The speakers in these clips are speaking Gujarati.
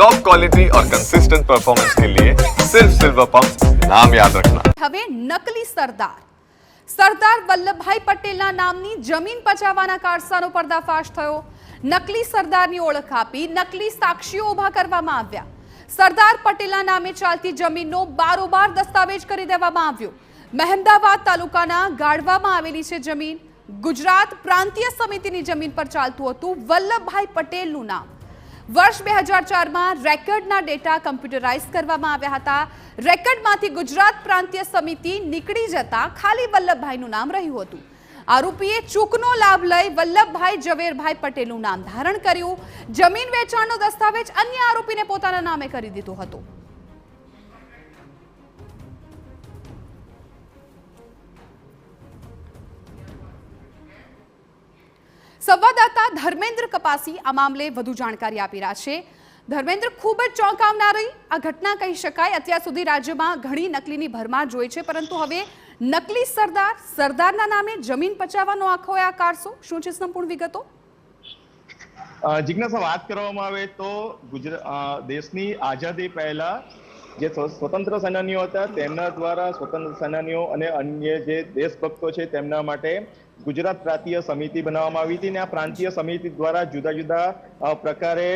टॉप क्वालिटी और कंसिस्टेंट परफॉर्मेंस के लिए सिर्फ सिल्वर पंप नाम याद रखना। હવે નકલી સરદાર વલ્લભભાઈ પટેલના નામની જમીન પચાવવાના કારસાનો પર્દાફાશ થયો। નકલી સરદારની ઓળખ આપી નકલી સાક્ષીઓ ઊભા કરવામાં આવ્યા। સરદાર પટેલના નામે ચાલતી જમીનનો બારોબાર દસ્તાવેજ કરી દેવામાં આવ્યો। મહેમદાવાદ તાલુકાના ગાળવામાં આવેલી છે જમીન। ગુજરાત પ્રાંતીય સમિતિની જમીન પર ચાલતું હતું વલ્લભભાઈ પટેલનું નામ। વર્ષ 2004માં રેકર્ડના ડેટા કમ્પ્યુટરાઇઝ કરવામાં આવ્યા હતા। રેકર્ડમાંથી ગુજરાત પ્રાંતીય સમિતિ નીકળી જતા ખાલી વલ્લભભાઈનું નામ રહ્યું હતું। આરોપીએ ચૂકનો લાભ લઈ વલ્લભભાઈ ઝવેરભાઈ પટેલનું નામ ધારણ કર્યું। જમીન વેચાણનો દસ્તાવેજ અન્ય આરોપીને પોતાના નામે કરી દીધો હતો। સંવાદદાતા ધર્મેન્દ્ર કપાસી આ મામલે વધુ જાણકારી આપી રહ્યા છે। ધર્મેન્દ્ર, ખૂબ જ ચોંકાવનારી આ ઘટના કહી શકાય। અત્યાર સુધી રાજ્યમાં ઘણી નકલીની ભરમાર જોઈ છે, પરંતુ હવે નકલી સરદારના નામે જમીન પચાવવાનો આખો આ કારસો શું છે? સંપૂર્ણ વિગતો જિજ્ઞાસા, વાત કરવામાં આવે તો દેશની આઝાદી પહેલા જે સ્વતંત્ર સેનાનીઓ હતા તેમના દ્વારા સ્વતંત્ર સેનાનીઓ અને અન્ય જે દેશભક્તો છે તેમના માટે ગુજરાત પ્રાંતીય સમિતિ બનાવવામાં આવી હતી અને આ પ્રાંતીય સમિતિ દ્વારા જુદા જુદા પ્રકારે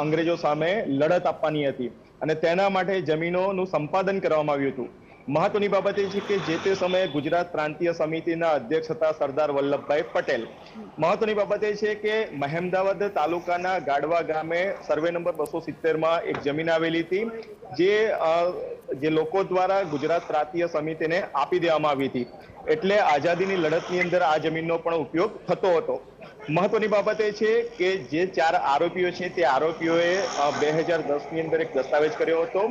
અંગ્રેજો સામે લડત આપવાની હતી અને તેના માટે જમીનોનું સંપાદન કરવામાં આવ્યું હતું। મહત્વની બાબત એ છે કે જે તે સમયે ગુજરાત પ્રાંતીય સમિતિના અધ્યક્ષ હતા સરદાર વલ્લભભાઈ પટેલ। મહત્વની બાબત એ છે કે મહેમદાવાદ તાલુકાના ગાડવા ગામે સર્વે નંબર 270માં એક જમીન આવેલી હતી જે લોકો દ્વારા ગુજરાત પ્રાંતીય સમિતિને આપી દેવામાં આવી હતી। એટલે આઝાદીની લડતની અંદર આ જમીનનો પણ ઉપયોગ થતો હતો। મહત્વની બાબત એ છે કે જે 4 આરોપીઓ છે તે આરોપીઓએ 2010ની અંદર એક દસ્તાવેજ કર્યો હતો।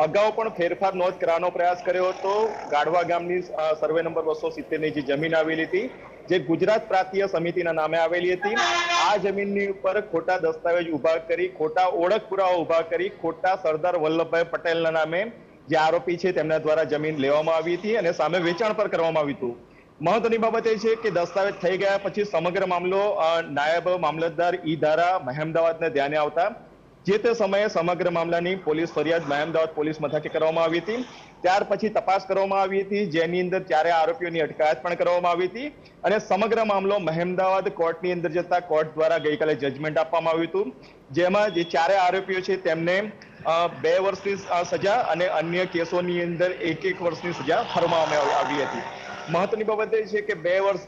અગાઉ પણ ફેરફાર નોંધ કરવાનો પ્રયાસ કર્યો હતો। ગાડવા ગામની સર્વે નંબર 270ની જે જમીન આવેલી હતી જે ગુજરાત પ્રાંતીય સમિતિના નામે આવેલી હતી, આ જમીનની ઉપર ખોટા દસ્તાવેજ ઉભા કરી, ખોટા ઓળખ પુરાવા ઉભા કરી, ખોટા સરદાર વલ્લભભાઈ પટેલના નામે જે આરોપી છે તેમના દ્વારા જમીન લેવામાં આવી હતી અને સામે વેચાણ પર કરવામાં આવ્યું હતું। મહત્વની બાબત એ છે કે દસ્તાવેજ થઈ ગયા પછી સમગ્ર મામલો નાયબ મામલતદાર ઈ ધારા મહેમદાવાદને ધ્યાને આવતા જે તે સમયે સમગ્ર મામલાની પોલીસ ફરિયાદ મહેમદાવાદ પોલીસ મથકે કરવામાં આવી હતી। ત્યાર પછી તપાસ કરવામાં આવી હતી જેની અંદર 4 આરોપીઓની અટકાયત પણ કરવામાં આવી હતી અને સમગ્ર મામલો મહેમદાવાદ કોર્ટની અંદર જતા કોર્ટ દ્વારા ગઈકાલે જજમેન્ટ આપવામાં આવ્યું હતું જેમાં જે 4 આરોપીઓ છે તેમને 2 વર્ષની સજા અને અન્ય કેસોની અંદર 1 વર્ષની સજા ફરમાવવામાં આવી હતી। મહત્વની બાબત એ છે કે 2 વર્ષ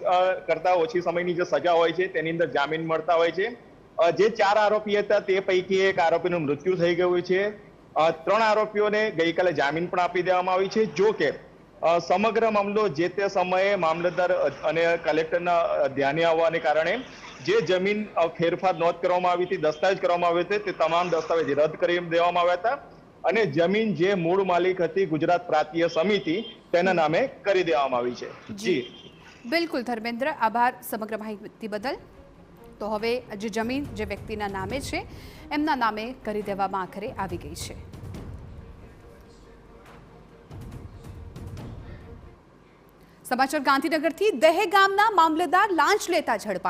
કરતા ઓછી સમયની જે સજા હોય છે તેની અંદર જામીન મળતા હોય છે। જે 4 આરોપી હતા તે પૈકી એક આરોપીનું મૃત્યુ થઈ ગયું છે। 3 આરોપીઓને ગઈકાલે જામીન પણ આપી દેવામાં આવી છે। જો કે સમગ્ર મામલો જે તે સમયે મામલતદાર અને કલેક્ટરના ધ્યાને આવવાને કારણે જે જમીન ફેરફાર નોંધ કરવામાં આવી હતી, દસ્તાવેજ કરવામાં આવ્યો હતો તે તમામ દસ્તાવેજ રદ કરી દેવામાં આવ્યા હતા અને જમીન જે મૂળ માલિક હતી ગુજરાત પ્રાંતીય સમિતિ તેના નામે કરી દેવામાં આવી છે। જી બિલકુલ ધર્મેન્દ્ર, આભાર સમગ્ર માહિતી બદલ। તો હવે જે જમીન જે વ્યક્તિના નામે છે એમના નામે કરી દેવામાં આખરે આવી ગઈ છે। સમાચાર ગાંધીનગરથી દહેગામના મામલેદાર લાંચ લેતા ઝડપાયા।